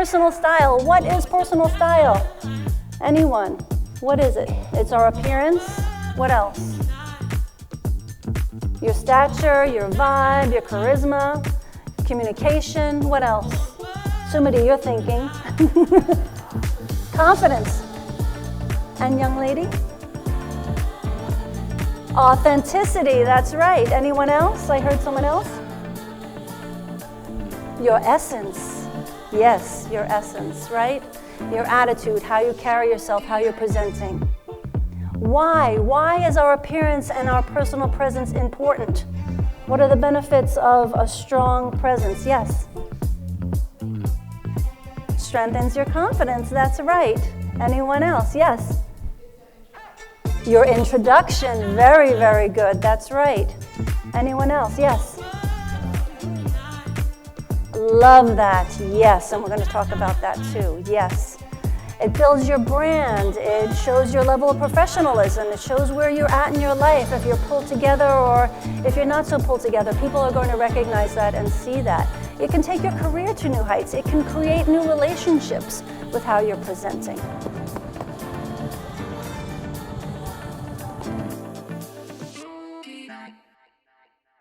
personal style. What is personal style? Anyone? What is it? It's our appearance. What else? Your stature, your vibe, your charisma, communication. What else? Sumati, you're thinking. Confidence. And young lady? Authenticity, that's right. Anyone else? I heard someone else. Your essence. Yes, your essence, right? Your attitude, how you carry yourself, how you're presenting. Why? Why is our appearance and our personal presence important? What are the benefits of a strong presence? Yes. Strengthens your confidence, that's right. Anyone else? Yes. Your introduction, very, very good, that's right. Anyone else? Yes. Love that, yes, and we're going to talk about that too, yes. It builds your brand, it shows your level of professionalism, it shows where you're at in your life, if you're pulled together or if you're not so pulled together. People are going to recognize that and see that. It can take your career to new heights, it can create new relationships with how you're presenting.